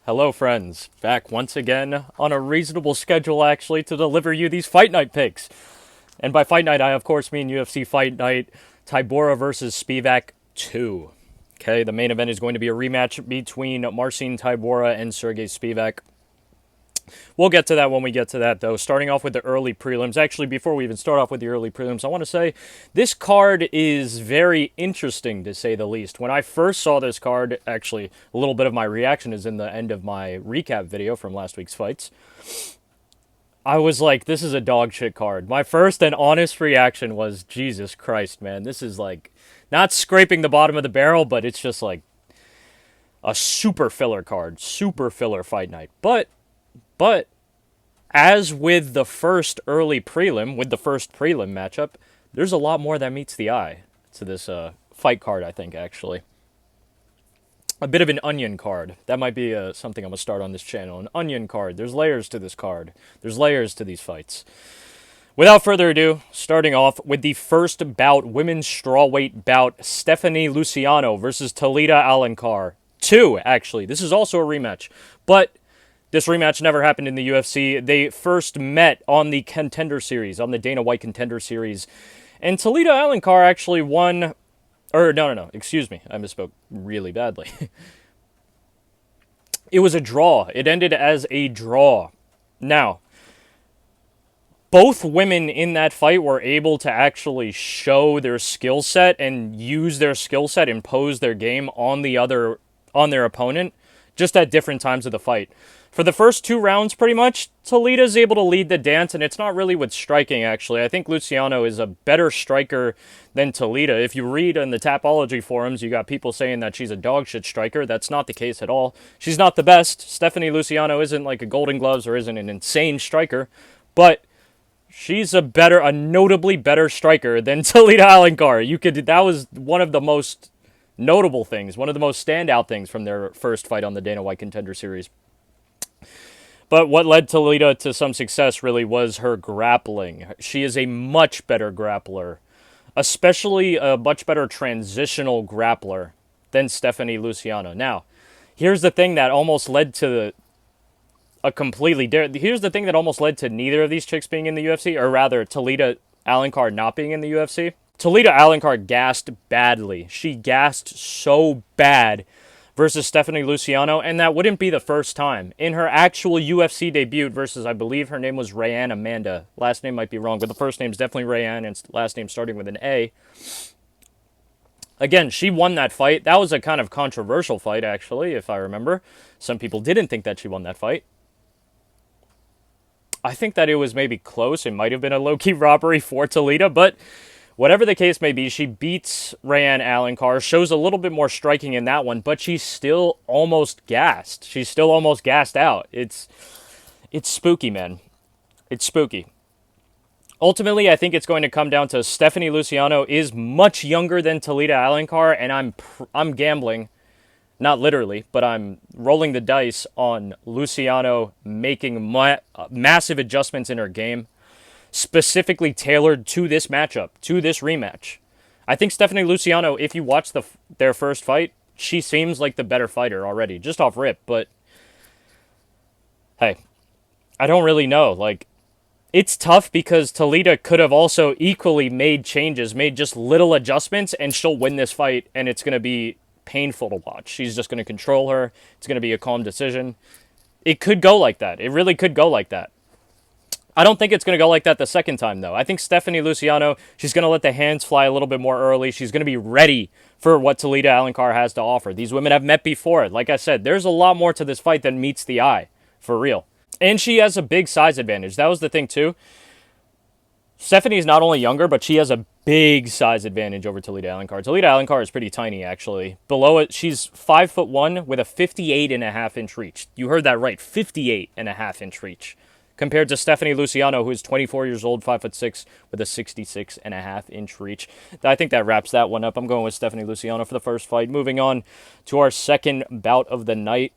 Hello, friends. Back once again on a reasonable schedule, actually, to deliver you these Fight Night picks. And by Fight Night, I, of course, mean UFC Fight Night Tybura versus Spivac 2. Okay, the main event is going to be a rematch between Marcin Tybura and Sergey Spivac. We'll get to that when we get to that, though. Starting off with the early prelims. Actually, before we even start off with the early prelims, I want to say this card is very interesting, to say the least. When I first saw this card, actually, a little bit of my reaction is in the end of my recap video from last week's fights. I was like, this is a dog shit card. My first and honest reaction was, Jesus Christ, man. This is like, not scraping the bottom of the barrel, but it's just like a super filler card. Super filler fight night. But as with the first early prelim, with the first prelim matchup, there's a lot more that meets the eye to this fight card, I think, actually. A bit of an onion card. That might be something I'm going to start on this channel. An onion card. There's layers to this card. There's layers to these fights. Without further ado, starting off with the first bout, women's strawweight bout, Stephanie Luciano versus Talita Alencar. 2, actually. This is also a rematch. But this rematch never happened in the UFC. They first met on the Contender Series, on the Dana White Contender Series. And Talita Alencar actually won... No, excuse me. I misspoke really badly. It was a draw. It ended as a draw. Now, both women in that fight were able to actually show their skill set and use their skill set, impose their game on their opponent, just at different times of the fight. For the first 2 rounds, pretty much, Talita's able to lead the dance, and it's not really with striking, actually. I think Luciano is a better striker than Talita. If you read in the Tapology forums, you got people saying that she's a dogshit striker. That's not the case at all. She's not the best. Stephanie Luciano isn't like a Golden Gloves or isn't an insane striker, but she's a notably better striker than Talita Alencar. That was one of the most notable things, one of the most standout things from their first fight on the Dana White Contender Series. But what led Talita to some success really was her grappling. She is a much better grappler, especially a much better transitional grappler than Stephanie Luciano. Now, here's the thing that almost led to here's the thing that almost led to neither of these chicks being in the UFC, or rather, Talita Alencar not being in the UFC. Talita Alencar gassed badly. She gassed so bad versus Stephanie Luciano, and that wouldn't be the first time. In her actual UFC debut versus, I believe her name was Rayanne Amanda. Last name might be wrong, but the first name's definitely Rayanne, and last name starting with an A. Again, she won that fight. That was a kind of controversial fight, actually, if I remember. Some people didn't think that she won that fight. I think that it was maybe close. It might have been a low-key robbery for Talita, but whatever the case may be, she beats Rayanne Alencar, shows a little bit more striking in that one, but she's still almost gassed. She's still almost gassed out. It's spooky, man. It's spooky. Ultimately, I think it's going to come down to Stephanie Luciano is much younger than Talita Alencar, and I'm gambling, not literally, but I'm rolling the dice on Luciano making massive adjustments in her game, specifically tailored to this matchup, to this rematch. I think Stephanie Luciano, if you watch their first fight, she seems like the better fighter already, just off rip, but hey, I don't really know. Like, it's tough because Talita could have also equally made changes, made just little adjustments, and she'll win this fight, and it's going to be painful to watch. She's just going to control her. It's going to be a calm decision. It could go like that. It really could go like that. I don't think it's going to go like that the second time, though. I think Stephanie Luciano, she's going to let the hands fly a little bit more early. She's going to be ready for what Talita Alencar has to offer. These women have met before. Like I said, there's a lot more to this fight than meets the eye, for real. And she has a big size advantage. That was the thing, too. Stephanie's not only younger, but she has a big size advantage over Talita Alencar. Talita Alencar is pretty tiny, actually. Below it, she's 5'1" with a 58.5-inch reach. You heard that right, 58.5-inch reach. Compared to Stephanie Luciano, who is 24 years old, 5'6", with a 66.5-inch reach. I think that wraps that one up. I'm going with Stephanie Luciano for the first fight. Moving on to our second bout of the night.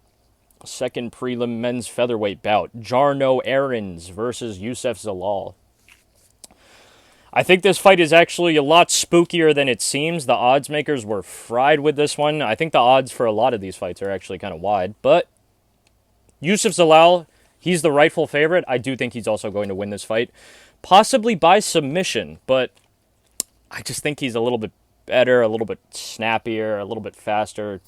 Second prelim men's featherweight bout. Jarno Errens versus Youssef Zalal. I think this fight is actually a lot spookier than it seems. The odds makers were fried with this one. I think the odds for a lot of these fights are actually kind of wide, but Youssef Zalal, he's the rightful favorite. I do think he's also going to win this fight. Possibly by submission, but I just think he's a little bit better, a little bit snappier, a little bit faster,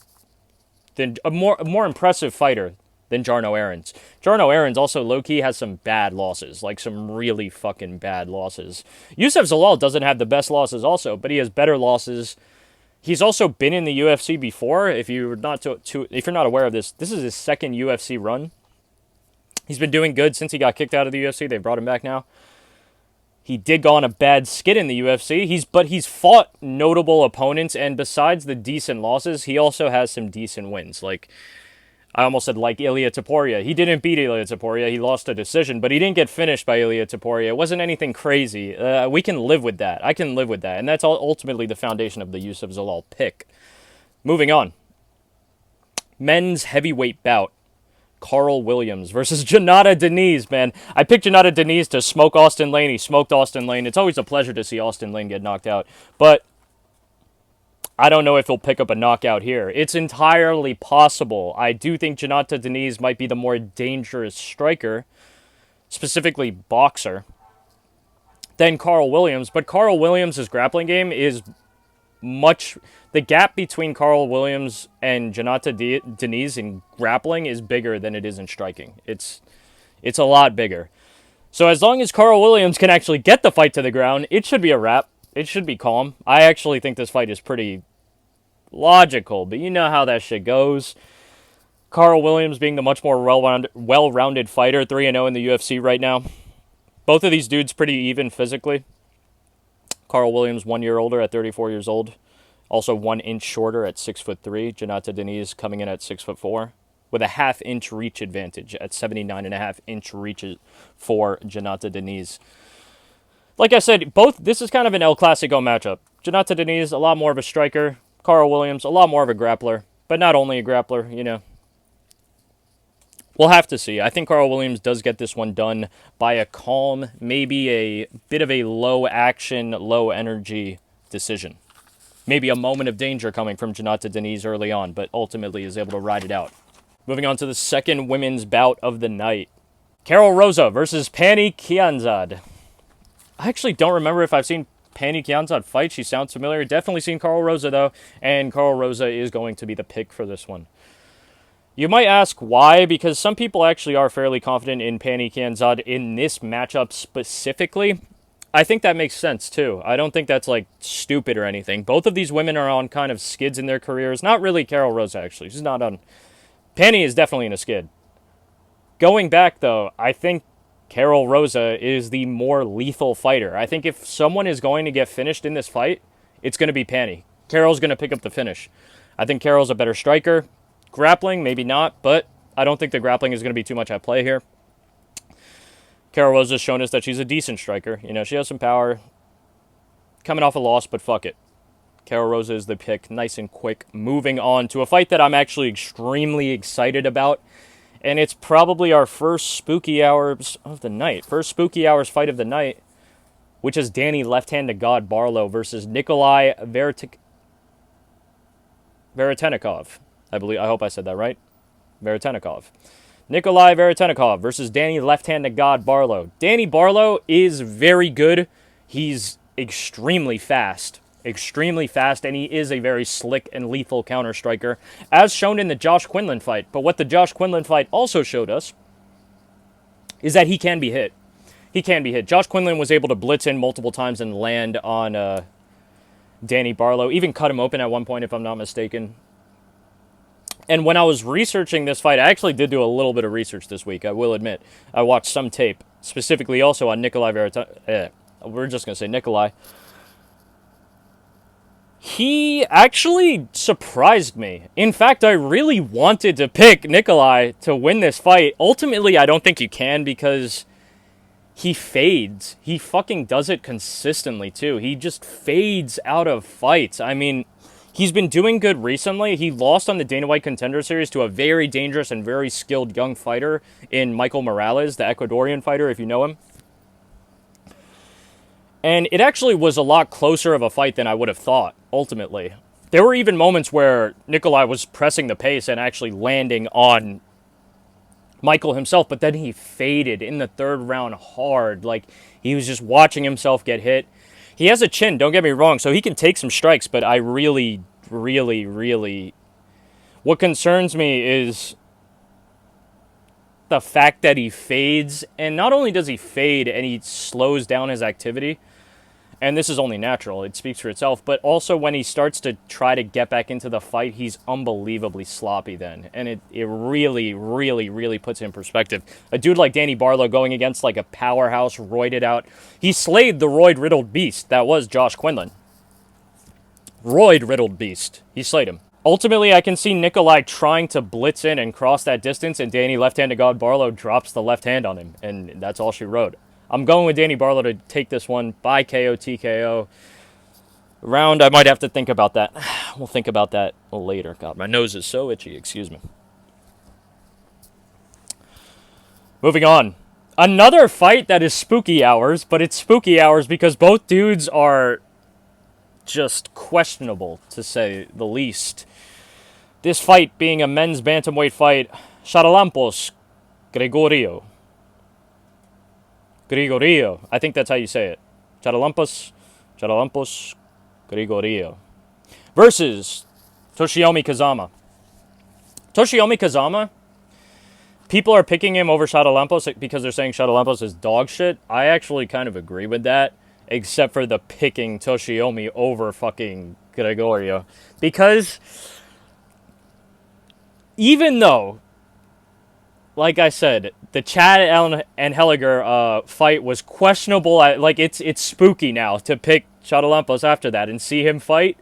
than a more impressive fighter than Jarno Errens. Jarno Errens also low-key has some bad losses, like some really fucking bad losses. Youssef Zalal doesn't have the best losses also, but he has better losses. He's also been in the UFC before. If you're not if you're not aware of this, this is his second UFC run. He's been doing good since he got kicked out of the UFC. They brought him back now. He did go on a bad skid in the UFC. But he's fought notable opponents, and besides the decent losses, he also has some decent wins. Like, I almost said like Ilia Topuria. He didn't beat Ilia Topuria. He lost a decision, but he didn't get finished by Ilia Topuria. It wasn't anything crazy. We can live with that. I can live with that. And that's ultimately the foundation of the Youssef Zalal pick. Moving on. Men's heavyweight bout. Karl Williams versus Jhonata Diniz, man. I picked Jhonata Diniz to smoke Austin Lane. He smoked Austin Lane. It's always a pleasure to see Austin Lane get knocked out. But I don't know if he'll pick up a knockout here. It's entirely possible. I do think Jhonata Diniz might be the more dangerous striker, specifically boxer, than Karl Williams. But Karl Williams' grappling game is much... The gap between Karl Williams and Jhonata Diniz in grappling is bigger than it is in striking. It's a lot bigger. So as long as Karl Williams can actually get the fight to the ground, it should be a wrap. It should be calm. I actually think this fight is pretty logical, but you know how that shit goes. Karl Williams being the much more well-rounded fighter, 3-0 in the UFC right now. Both of these dudes pretty even physically. Karl Williams 1 year older at 34 years old. Also 1 inch shorter at 6'3". Jhonata Diniz coming in at 6'4", with a half-inch reach advantage at 79.5-inch reaches for Jhonata Diniz. Like I said, this is kind of an El Clasico matchup. Jhonata Diniz, a lot more of a striker. Karl Williams, a lot more of a grappler. But not only a grappler, you know. We'll have to see. I think Karl Williams does get this one done by a calm, maybe a bit of a low-action, low-energy decision. Maybe a moment of danger coming from Jhonata Diniz early on, but ultimately is able to ride it out. Moving on to the second women's bout of the night. Karol Rosa versus Pannie Kianzad. I actually don't remember if I've seen Pannie Kianzad fight. She sounds familiar. Definitely seen Karol Rosa, though, and Karol Rosa is going to be the pick for this one. You might ask why, because some people actually are fairly confident in Pannie Kianzad in this matchup specifically. I think that makes sense, too. I don't think that's, like, stupid or anything. Both of these women are on kind of skids in their careers. Not really Karol Rosa, actually. She's not on... Pannie is definitely in a skid. Going back, though, I think Karol Rosa is the more lethal fighter. I think if someone is going to get finished in this fight, it's going to be Pannie. Karol's going to pick up the finish. I think Karol's a better striker. Grappling, maybe not, but I don't think the grappling is going to be too much at play here. Karol Rosa's shown us that she's a decent striker. You know, she has some power. Coming off a loss, but fuck it. Karol Rosa is the pick, nice and quick. Moving on to a fight that I'm actually extremely excited about. And it's probably our first spooky hours of the night. First spooky hours fight of the night, which is Danny Left-Handed God Barlow versus Nikolai Veretennikov. I hope I said that right. Veretennikov. Nikolai Veretennikov versus Danny Left-Handed God Barlow. Danny Barlow is very good. He's extremely fast. And he is a very slick and lethal counter striker, as shown in the Josh Quinlan fight. But what the Josh Quinlan fight also showed us is that he can be hit. Josh Quinlan was able to blitz in multiple times and land on Danny Barlow. Even cut him open at one point, if I'm not mistaken. And when I was researching this fight, I actually did do a little bit of research this week, I will admit. I watched some tape, specifically also on Nikolai Veretennikov. We're just going to say Nikolai. He actually surprised me. In fact, I really wanted to pick Nikolai to win this fight. Ultimately, I don't think you can because he fades. He fucking does it consistently, too. He just fades out of fights. I mean, he's been doing good recently. He lost on the Dana White Contender Series to a very dangerous and very skilled young fighter in Michael Morales, the Ecuadorian fighter, if you know him. And it actually was a lot closer of a fight than I would have thought, ultimately. There were even moments where Nikolai was pressing the pace and actually landing on Michael himself, but then he faded in the third round hard. Like, he was just watching himself get hit. He has a chin, don't get me wrong, so he can take some strikes, but I really, really, really... What concerns me is the fact that he fades, and not only does he fade and he slows down his activity, and this is only natural, it speaks for itself, but also when he starts to try to get back into the fight, he's unbelievably sloppy then. And it really, really, really puts it in perspective. A dude like Danny Barlow going against like a powerhouse, roided out. He slayed the roid-riddled beast that was Josh Quinlan. Roid-riddled beast. He slayed him. Ultimately, I can see Nikolai trying to blitz in and cross that distance, and Danny left-handed God Barlow drops the left hand on him, and that's all she wrote. I'm going with Danny Barlow to take this one by KO, TKO. Round, I might have to think about that. We'll think about that later. God, my nose is so itchy, excuse me. Moving on. Another fight that is spooky hours, but it's spooky hours because both dudes are just questionable, to say the least. This fight being a men's bantamweight fight, Charalampos Gregorio. I think that's how you say it. Charalampos Gregorio. Versus Toshiomi Kazama. Toshiomi Kazama, people are picking him over Charalampos because they're saying Charalampos is dog shit. I actually kind of agree with that, except for the picking Toshiomi over fucking Gregorio. Because even though, like I said, the Chad and Helliger fight was questionable. Like, it's spooky now to pick Charalampos after that and see him fight.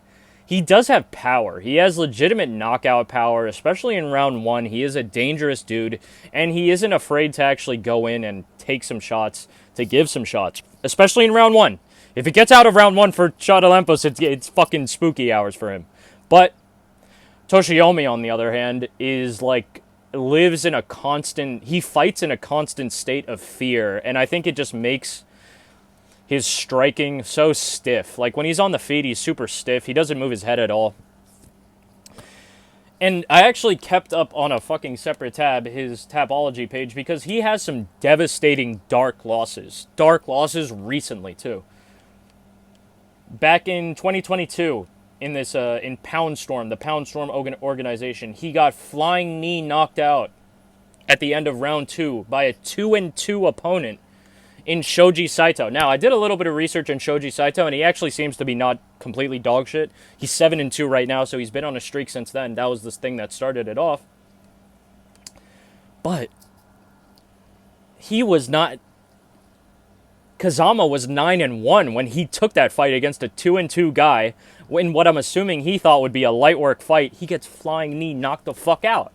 He does have power. He has legitimate knockout power, especially in round one. He is a dangerous dude, and he isn't afraid to actually go in and take some shots, to give some shots, especially in round one. If it gets out of round one for Charalampos, it's fucking spooky hours for him. But Toshiomi, on the other hand, is like... lives in a constant... He fights in a constant state of fear, and I think it just makes his striking so stiff. Like, when he's on the feet, he's super stiff. He doesn't move his head at all. And I actually kept up on a fucking separate tab his Tapology page because he has some devastating dark losses. Dark losses recently, too. Back in 2022... in this, in Pound Storm, the Pound Storm organization, he got flying knee knocked out at the end of round 2 by a 2-2 opponent in Shoji Saito. Now, I did a little bit of research on Shoji Saito, and he actually seems to be not completely dog shit. He's 7-2 right now, so he's been on a streak since then. That was this thing that started it off. But he was not... Kazama was 9-1 when he took that fight against a 2-2 guy in what I'm assuming he thought would be a light work fight. He gets flying knee knocked the fuck out.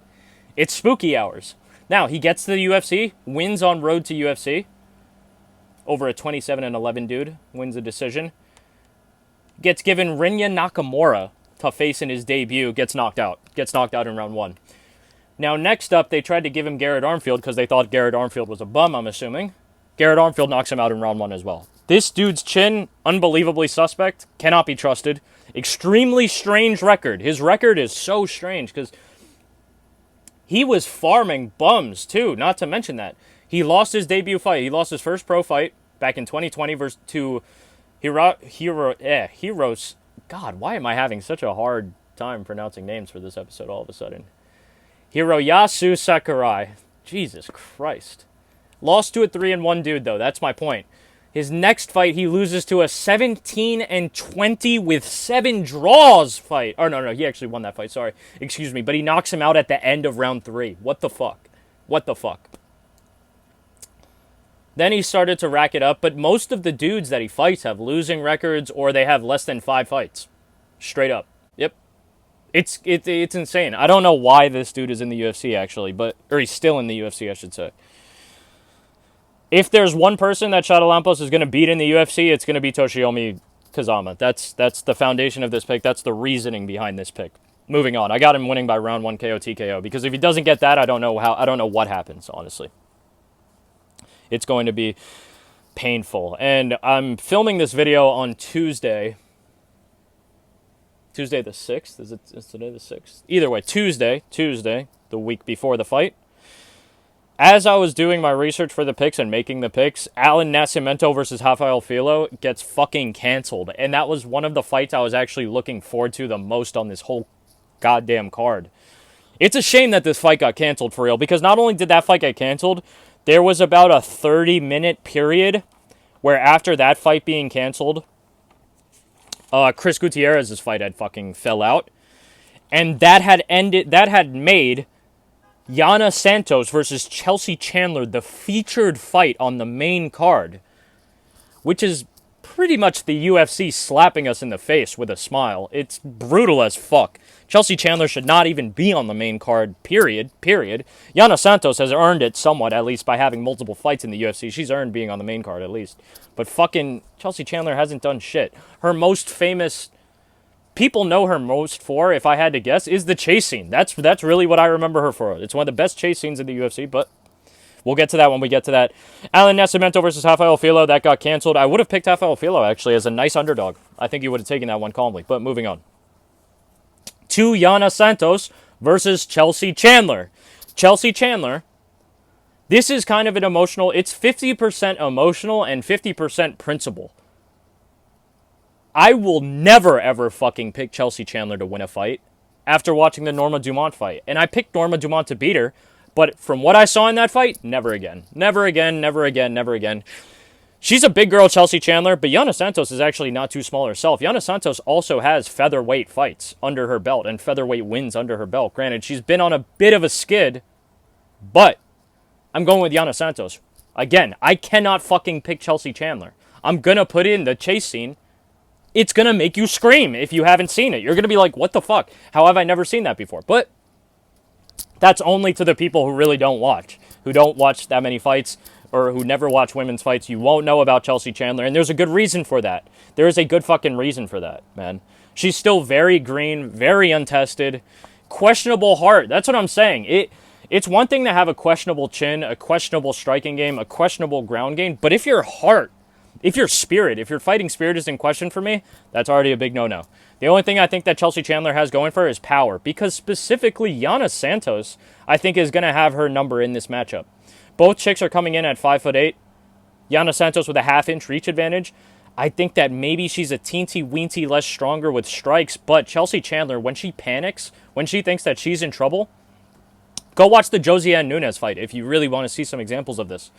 It's spooky hours. Now, he gets to the UFC, wins on road to UFC over a 27-11 dude, wins a decision. Gets given Rinya Nakamura to face in his debut, gets knocked out. Gets knocked out in round 1. Now, next up, they tried to give him Garrett Armfield because they thought Garrett Armfield was a bum, I'm assuming. Garrett Armfield knocks him out in round 1 as well. This dude's chin, unbelievably suspect, cannot be trusted. Extremely strange record. His record is so strange because he was farming bums too, not to mention that. He lost his debut fight. He lost his first pro fight back in 2020 to Heroes. God, why am I having such a hard time pronouncing names for this episode all of a sudden? Hiroyasu Sakurai. Jesus Christ. Lost to a 3-1 dude, though. That's my point. His next fight, he loses to a 17-20 with 7 draws fight. Oh, no, he actually won that fight. Sorry. Excuse me. But he knocks him out at the end of round 3. What the fuck? What the fuck? Then he started to rack it up, but most of the dudes that he fights have losing records or they have less than 5 fights. Straight up. Yep. It's insane. I don't know why this dude is in the UFC, actually, or he's still in the UFC, I should say. If there's one person that Charalampos is going to beat in the UFC, it's going to be Toshiomi Kazama. That's the foundation of this pick. That's the reasoning behind this pick. Moving on. I got him winning by round 1 KO TKO because if he doesn't get that, I don't know what happens, honestly. It's going to be painful. And I'm filming this video on Tuesday. Tuesday the 6th? Is today the 6th? Either way, Tuesday, the week before the fight. As I was doing my research for the picks and making the picks, Alan Nascimento versus Rafael Filo gets fucking canceled. And that was one of the fights I was actually looking forward to the most on this whole goddamn card. It's a shame that this fight got canceled for real, because not only did that fight get canceled, there was about a 30-minute period where after that fight being canceled, Chris Gutierrez's fight had fucking fell out. And that had made Yana Santos versus Chelsea Chandler the featured fight on the main card, which is pretty much the UFC slapping us in the face with a smile. It's brutal as fuck. Chelsea Chandler should not even be on the main card, period. Yana Santos has earned it somewhat, at least by having multiple fights in the UFC. She's earned being on the main card, at least. But fucking Chelsea Chandler hasn't done shit. Her most famous... People know her most for, if I had to guess, is the chase scene. That's really what I remember her for. It's one of the best chase scenes in the UFC, but we'll get to that when we get to that. Alan Nascimento versus Rafael Filo, that got canceled. I would have picked Rafael Filo, actually, as a nice underdog. I think he would have taken that one calmly, but moving on. To Yana Santos versus Chelsea Chandler. Chelsea Chandler, this is kind of an emotional... It's 50% emotional and 50% principle. I will never, ever fucking pick Chelsea Chandler to win a fight after watching the Norma Dumont fight. And I picked Norma Dumont to beat her, but from what I saw in that fight, never again. Never again, never again, never again. She's a big girl, Chelsea Chandler, but Yana Santos is actually not too small herself. Yana Santos also has featherweight fights under her belt and featherweight wins under her belt. Granted, she's been on a bit of a skid, but I'm going with Yana Santos. Again, I cannot fucking pick Chelsea Chandler. I'm going to put in the chase scene. It's going to make you scream if you haven't seen it. You're going to be like, what the fuck? How have I never seen that before? But that's only to the people who really don't watch, who don't watch that many fights, or who never watch women's fights. You won't know about Chelsea Chandler, and there's a good reason for that. There is a good fucking reason for that, man. She's still very green, very untested, questionable heart. That's what I'm saying. It's one thing to have a questionable chin, a questionable striking game, a questionable ground game, but if your heart, if your spirit, if your fighting spirit is in question for me, that's already a big no-no. The only thing I think that Chelsea Chandler has going for her is power, because specifically Yana Santos, I think, is going to have her number in this matchup. Both chicks are coming in at 5'8". Yana Santos with a half-inch reach advantage. I think that maybe she's a teensy-weensy less stronger with strikes, but Chelsea Chandler, when she panics, when she thinks that she's in trouble, go watch the Josiane Nunes fight if you really want to see some examples of this.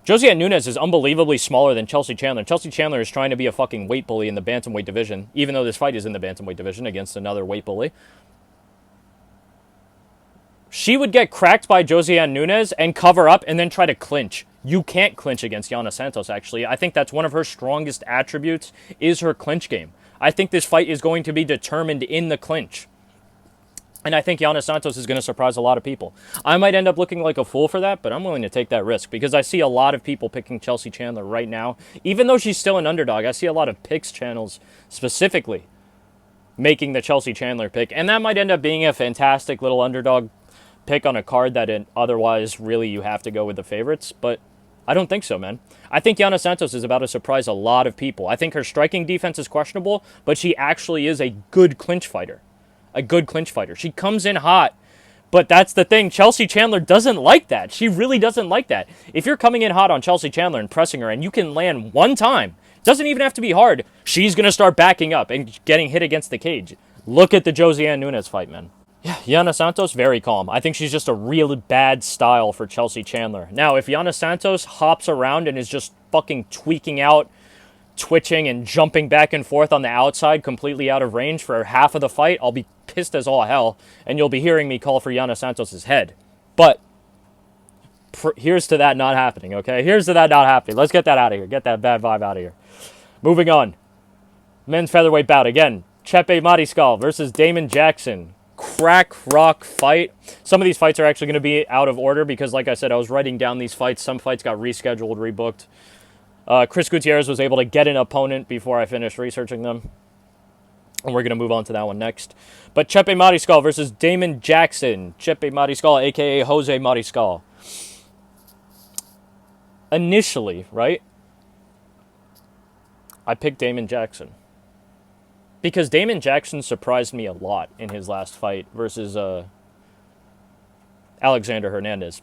Josiane Nunes is unbelievably smaller than Chelsea Chandler. Chelsea Chandler is trying to be a fucking weight bully in the bantamweight division, even though this fight is in the bantamweight division against another weight bully. She would get cracked by Josiane Nunes and cover up and then try to clinch. You can't clinch against Yana Santos, actually. I think that's one of her strongest attributes is her clinch game. I think this fight is going to be determined in the clinch. And I think Yana Santos is going to surprise a lot of people. I might end up looking like a fool for that, but I'm willing to take that risk because I see a lot of people picking Chelsea Chandler right now. Even though she's still an underdog, I see a lot of picks channels specifically making the Chelsea Chandler pick. And that might end up being a fantastic little underdog pick on a card that otherwise really you have to go with the favorites. But I don't think so, man. I think Yana Santos is about to surprise a lot of people. I think her striking defense is questionable, but she actually is a good clinch fighter. A good clinch fighter. She comes in hot, but that's the thing. Chelsea Chandler doesn't like that. She really doesn't like that. If you're coming in hot on Chelsea Chandler and pressing her and you can land one time, it doesn't even have to be hard, she's going to start backing up and getting hit against the cage. Look at the Josiane Nunes fight, man. Yeah, Yana Santos, very calm. I think she's just a really bad style for Chelsea Chandler. Now, if Yana Santos hops around and is just fucking tweaking out, twitching and jumping back and forth on the outside, completely out of range for half of the fight, I'll be pissed as all hell, and you'll be hearing me call for Yana Santos' head. But here's to that not happening, okay? Here's to that not happening. Let's get that out of here. Get that bad vibe out of here. Moving on. Men's featherweight bout. Again, Chepe Mariscal versus Damon Jackson. Crack rock fight. Some of these fights are actually going to be out of order because, like I said, I was writing down these fights. Some fights got rescheduled, rebooked. Chris Gutierrez was able to get an opponent before I finished researching them. And we're going to move on to that one next. But Chepe Mariscal versus Damon Jackson. Chepe Mariscal, a.k.a. Jose Mariscal. Initially, right? I picked Damon Jackson. Because Damon Jackson surprised me a lot in his last fight versus Alexander Hernandez.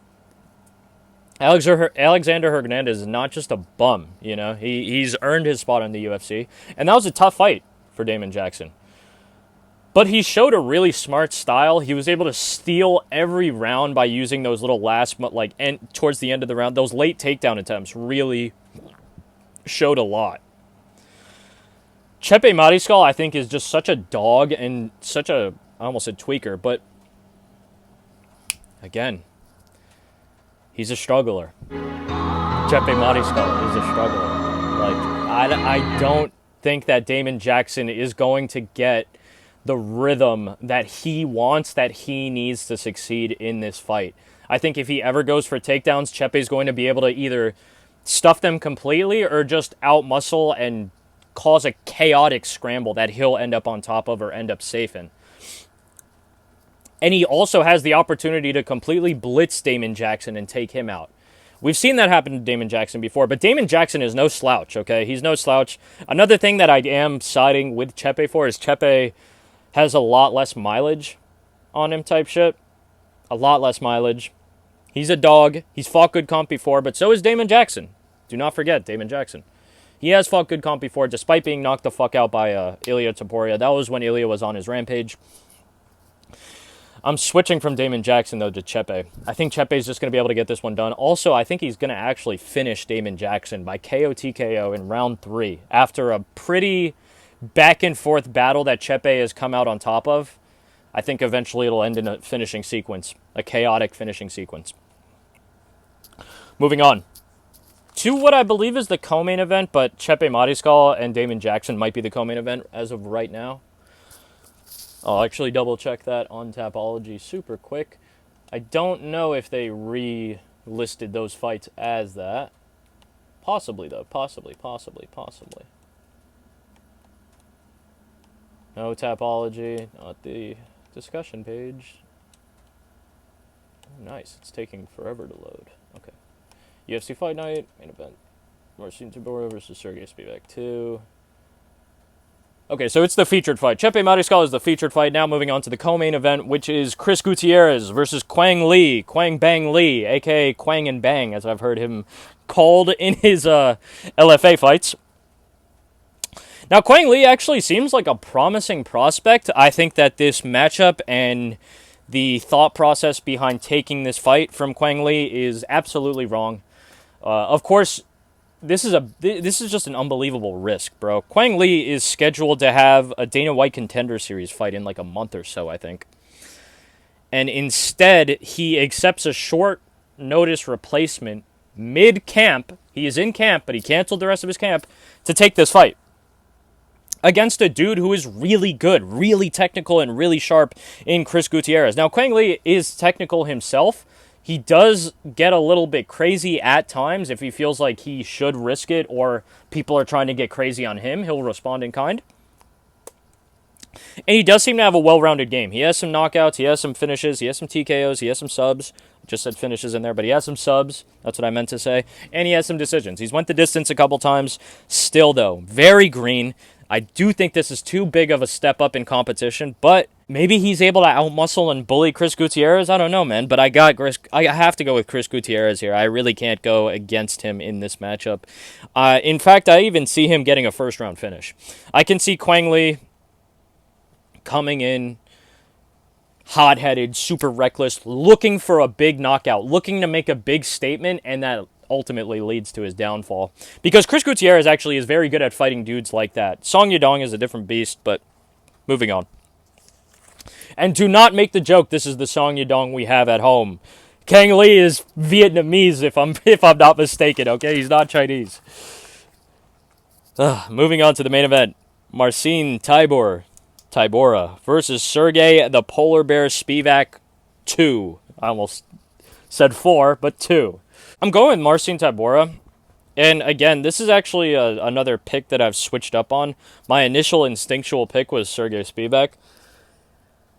Alexander Hernandez is not just a bum, you know. He's earned his spot in the UFC, and that was a tough fight for Damon Jackson. But he showed a really smart style. He was able to steal every round by using those little towards the end of the round, those late takedown attempts really showed a lot. Chepe Mariscal, I think, is just such a dog and such a, I almost said tweaker, but again, he's a struggler. Chepe Mariscal is a struggler. I don't think that Damon Jackson is going to get the rhythm that he wants, that he needs to succeed in this fight. I think if he ever goes for takedowns, Chepe's going to be able to either stuff them completely or just outmuscle and cause a chaotic scramble that he'll end up on top of or end up safe in. And he also has the opportunity to completely blitz Damon Jackson and take him out. We've seen that happen to Damon Jackson before, but Damon Jackson is no slouch, okay? He's no slouch. Another thing that I am siding with Chepe for is Chepe has a lot less mileage on him type shit. A lot less mileage. He's a dog. He's fought good comp before, but so is Damon Jackson. Do not forget Damon Jackson. He has fought good comp before, despite being knocked the fuck out by Ilia Topuria. That was when Ilia was on his rampage. I'm switching from Damon Jackson, though, to Chepe. I think Chepe's just going to be able to get this one done. Also, I think he's going to actually finish Damon Jackson by KO TKO in round 3 after a pretty back-and-forth battle that Chepe has come out on top of. I think eventually it'll end in a finishing sequence, a chaotic finishing sequence. Moving on to what I believe is the co-main event, but Chepe Mariscal and Damon Jackson might be the co-main event as of right now. I'll actually double-check that on Tapology super quick. I don't know if they re-listed those fights as that. Possibly, though. Possibly. No Tapology, not the discussion page. Oh, nice. It's taking forever to load. Okay. UFC Fight Night, main event. Marcin Tybura versus Sergey Spivac 2. Okay, so it's the featured fight. Chepe Mariscal is the featured fight. Now moving on to the co-main event, which is Chris Gutierrez versus Quang Bang Lee, a.k.a. Quang and Bang, as I've heard him called in his LFA fights. Now, Quang Lee actually seems like a promising prospect. I think that this matchup and the thought process behind taking this fight from Quang Lee is absolutely wrong. Of course, this is just an unbelievable risk, bro. Quang Lee is scheduled to have a Dana White Contender Series fight in like a month or so, I think. And instead, he accepts a short notice replacement mid-camp. He is in camp, but he canceled the rest of his camp to take this fight against a dude who is really good, really technical, and really sharp in Chris Gutierrez. Now, Quang Lee is technical himself. He does get a little bit crazy at times. If he feels like he should risk it or people are trying to get crazy on him, he'll respond in kind. And he does seem to have a well-rounded game. He has some knockouts, he has some finishes, he has some TKOs, he has some subs. I just said finishes in there, but he has some subs. That's what I meant to say. And he has some decisions. He's went the distance a couple times. Still, though, very green. I do think this is too big of a step up in competition, but maybe he's able to outmuscle and bully Chris Gutierrez. I don't know, man, but I have to go with Chris Gutierrez here. I really can't go against him in this matchup. In fact, I even see him getting a first-round finish. I can see Quang Lee coming in hot-headed, super reckless, looking for a big knockout, looking to make a big statement, and that ultimately leads to his downfall. Because Chris Gutierrez actually is very good at fighting dudes like that. Song Yadong is a different beast, but moving on. And do not make the joke, this is the Song Yadong we have at home. Quang Lee is Vietnamese, if I'm not mistaken, okay? He's not Chinese. Moving on to the main event. Marcin Tybura versus Sergey the Polar Bear Spivac 2. I almost said 4, but 2. I'm going with Marcin Tybura. And again, this is actually another pick that I've switched up on. My initial instinctual pick was Sergey Spivac.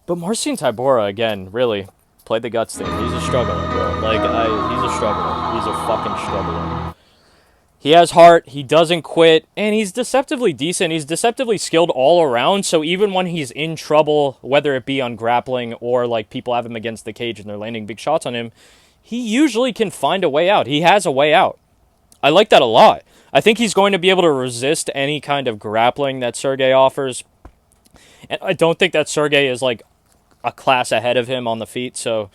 But Marcin Tybura, again, really played the guts thing. He's a struggler, bro. He's a struggler. He's a fucking struggler. He has heart, he doesn't quit, and he's deceptively decent. He's deceptively skilled all around, so even when he's in trouble, whether it be on grappling or like people have him against the cage and they're landing big shots on him, he usually can find a way out. He has a way out. I like that a lot. I think he's going to be able to resist any kind of grappling that Sergey offers. And I don't think that Sergey is like a class ahead of him on the feet, so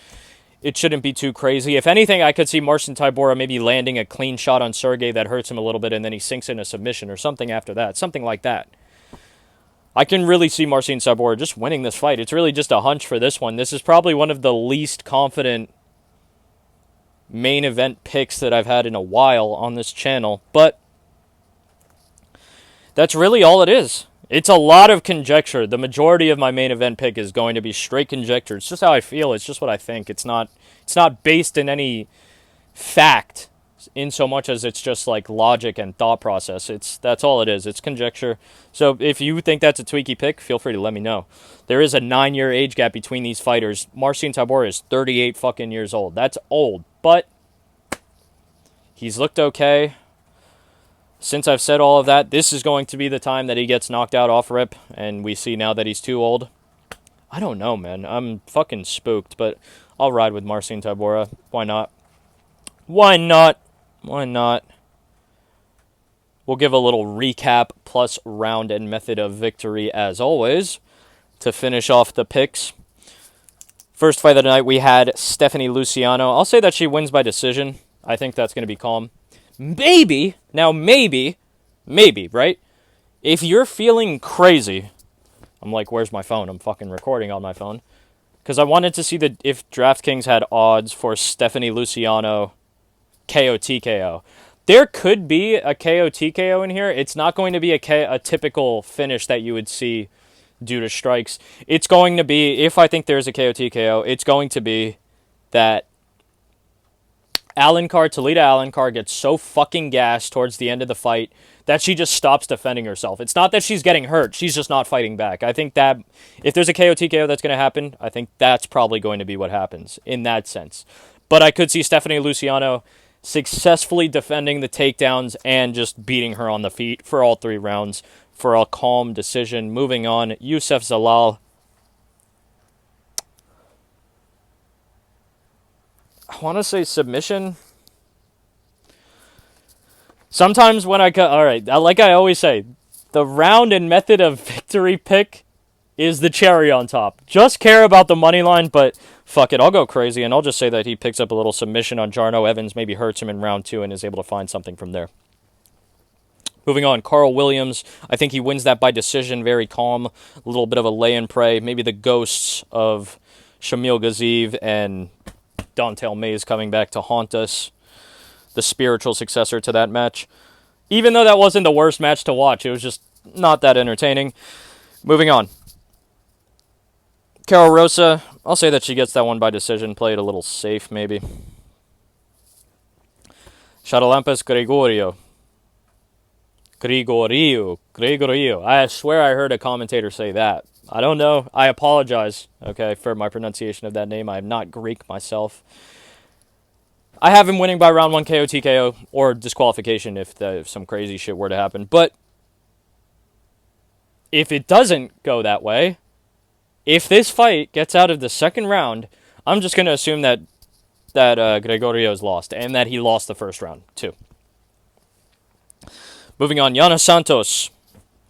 it shouldn't be too crazy. If anything, I could see Marcin Tybura maybe landing a clean shot on Sergey that hurts him a little bit, and then he sinks in a submission or something after that. Something like that. I can really see Marcin Tybura just winning this fight. It's really just a hunch for this one. This is probably one of the least confident main event picks that I've had in a while on this channel, but that's really all it is. It's a lot of conjecture. The majority of my main event pick is going to be straight conjecture. It's just how I feel. It's just what I think. It's not based in any fact in so much as it's just like logic and thought process. That's all it is. It's conjecture. So if you think that's a tweaky pick, feel free to let me know. There is a 9-year age gap between these fighters. Marcin Tybura is 38 fucking years old. That's old, but he's looked okay. Since I've said all of that, this is going to be the time that he gets knocked out off rip, and we see now that he's too old. I don't know, man. I'm fucking spooked, but I'll ride with Marcin Tybura. Why not? Why not? Why not? We'll give a little recap plus round and method of victory as always to finish off the picks. First fight of the night, we had Stephanie Luciano. I'll say that she wins by decision. I think that's going to be calm. Maybe, right? If you're feeling crazy, I'm like, where's my phone? I'm fucking recording on my phone. Because I wanted to see if DraftKings had odds for Stephanie Luciano KO TKO. There could be a KO TKO in here. It's not going to be a typical finish that you would see due to strikes. It's going to be, if I think there's a KO TKO, it's going to be that Talita Alencar gets so fucking gassed towards the end of the fight that she just stops defending herself. It's not that she's getting hurt. She's just not fighting back. I think that if there's a KO TKO that's going to happen, I think that's probably going to be what happens in that sense. But I could see Stephanie Luciano successfully defending the takedowns and just beating her on the feet for all 3 rounds for a calm decision. Moving on, Youssef Zalal. I want to say submission. Sometimes when alright, like I always say, the round and method of victory pick is the cherry on top. Just care about the money line, but fuck it, I'll go crazy, and I'll just say that he picks up a little submission on Jarno. Evans maybe hurts him in round 2 and is able to find something from there. Moving on, Karl Williams. I think he wins that by decision, very calm. A little bit of a lay and pray. Maybe the ghosts of Shamil Gaziev and Dontel Mays coming back to haunt us. The spiritual successor to that match. Even though that wasn't the worst match to watch, it was just not that entertaining. Moving on. Karol Rosa. I'll say that she gets that one by decision. Play it a little safe, maybe. Charalampes Gregorio. I swear I heard a commentator say that. I don't know. I apologize, okay, for my pronunciation of that name. I am not Greek myself. I have him winning by round 1 KO TKO or disqualification if some crazy shit were to happen. But if it doesn't go that way, if this fight gets out of the second round, I'm just going to assume that Gregorio's lost and that he lost the first round too. Moving on, Yana Santos.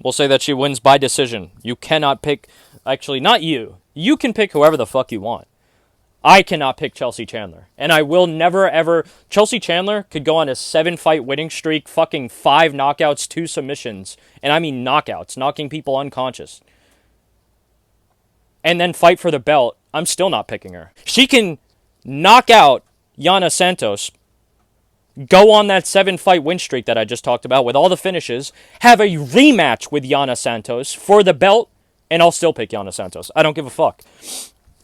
We'll say that she wins by decision. You cannot pick... Actually, not you. You can pick whoever the fuck you want. I cannot pick Chelsea Chandler. And I will never, ever... Chelsea Chandler could go on a 7-fight winning streak, fucking 5 knockouts, 2 submissions. And I mean knockouts, knocking people unconscious. And then fight for the belt. I'm still not picking her. She can knock out Yana Santos, go on that 7-fight win streak that I just talked about with all the finishes, have a rematch with Yana Santos for the belt, and I'll still pick Yana Santos. I don't give a fuck.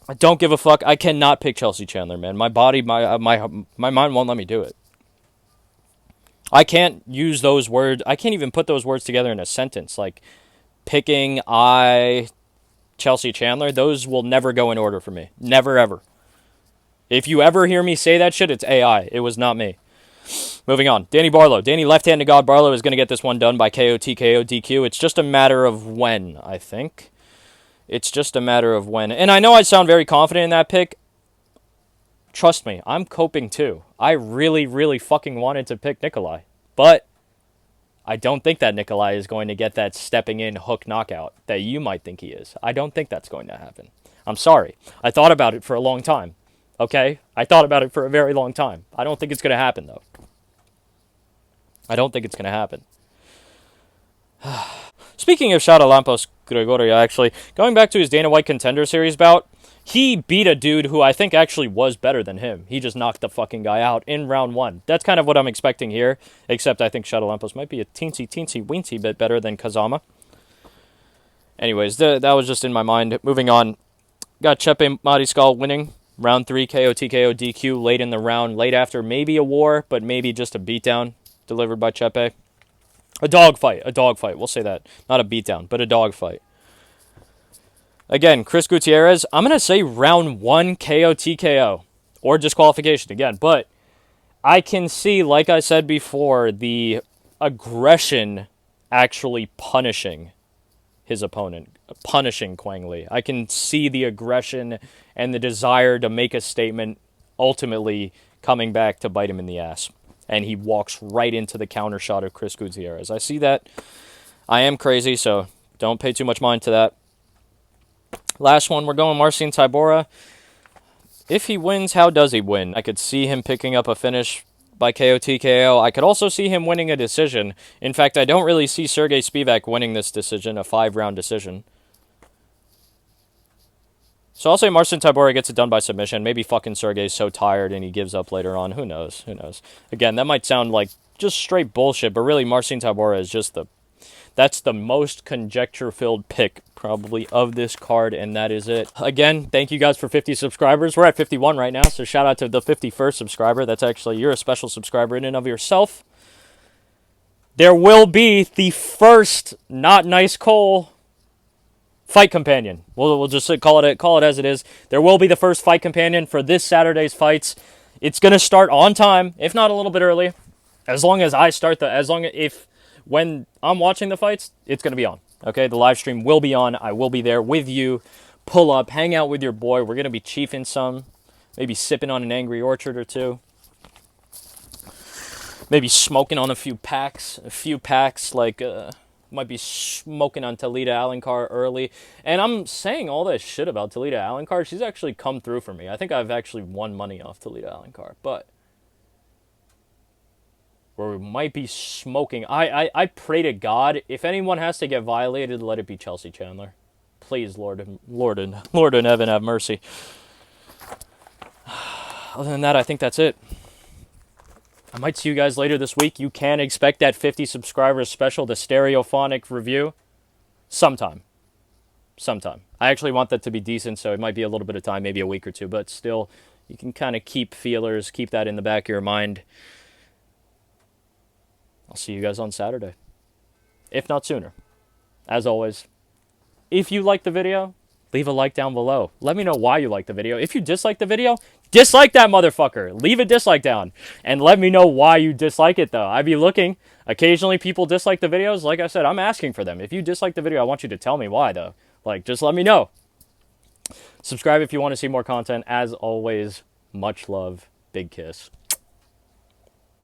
I don't give a fuck. I cannot pick Chelsea Chandler, man. My body, my mind won't let me do it. I can't use those words. I can't even put those words together in a sentence. Like, picking Chelsea Chandler, those will never go in order for me. Never, ever. If you ever hear me say that shit, it's AI. It was not me. Moving on. Danny Barlow. Danny left-handed God Barlow is going to get this one done by KO, TKO, DQ. It's just a matter of when, I think. It's just a matter of when. And I know I sound very confident in that pick. Trust me, I'm coping too. I really, really fucking wanted to pick Nikolai. But I don't think that Nikolai is going to get that stepping in hook knockout that you might think he is. I don't think that's going to happen. I'm sorry. I thought about it for a long time. Okay? I thought about it for a very long time. I don't think it's going to happen, though. I don't think it's going to happen. Speaking of Shadow Lampos Gregorio, actually, going back to his Dana White Contender Series bout, he beat a dude who I think actually was better than him. He just knocked the fucking guy out in round 1. That's kind of what I'm expecting here, except I think Shadow Lampos might be a teensy bit better than Kazama. Anyways, that was just in my mind. Moving on, got Chepe Mariscal winning. Round 3 KO, TKO, DQ late in the round, late after maybe a war, but maybe just a beatdown delivered by Chepe. A dogfight, we'll say that. Not a beatdown, but a dogfight. Again, Chris Gutierrez, I'm going to say round 1 KO, TKO, or disqualification again, but I can see, like I said before, the aggression actually punishing his opponent, punishing Quang Lee. I can see the aggression and the desire to make a statement ultimately coming back to bite him in the ass. And he walks right into the counter shot of Chris Gutierrez. I see that. I am crazy, so don't pay too much mind to that. Last one, we're going Marcin Tybura. If he wins, how does he win? I could see him picking up a finish by KO TKO. I could also see him winning a decision. In fact, I don't really see Sergey Spivac winning this decision, a 5-round decision. So I'll say Marcin Tybura gets it done by submission. Maybe fucking Sergey's so tired and he gives up later on. Who knows? Who knows? Again, that might sound like just straight bullshit, but really Marcin Tybura is just that's the most conjecture-filled pick probably of this card, and that is it. Again, thank you guys for 50 subscribers. We're at 51 right now, so shout out to the 51st subscriber. That's actually, you're a special subscriber in and of yourself. There will be the first Not Nice Cole fight companion. We'll just call it as it is. There will be the first fight companion for this Saturday's fights. It's going to start on time, if not a little bit early. As long as I start when I'm watching the fights, it's going to be on. Okay, the live stream will be on. I will be there with you. Pull up, hang out with your boy. We're going to be chiefing some. Maybe sipping on an Angry Orchard or two. Maybe smoking on a few packs. Like, might be smoking on Talita Alencar early. And I'm saying all this shit about Talita Alencar. She's actually come through for me. I think I've actually won money off Talita Alencar. But where we might be smoking. I pray to God, if anyone has to get violated, let it be Chelsea Chandler. Please, Lord in heaven, have mercy. Other than that, I think that's it. I might see you guys later this week. You can expect that 50 subscribers special, the stereophonic review, sometime. I actually want that to be decent, so it might be a little bit of time, maybe a week or two, but still, you can kind of keep feelers, keep that in the back of your mind. I'll see you guys on Saturday, if not sooner. As always, if you like the video, leave a like down below. Let me know why you like the video. If you dislike the video, dislike that motherfucker. Leave a dislike down. And let me know why you dislike it, though. I'd be looking. Occasionally, people dislike the videos. Like I said, I'm asking for them. If you dislike the video, I want you to tell me why, though. Like, just let me know. Subscribe if you want to see more content. As always, much love. Big kiss.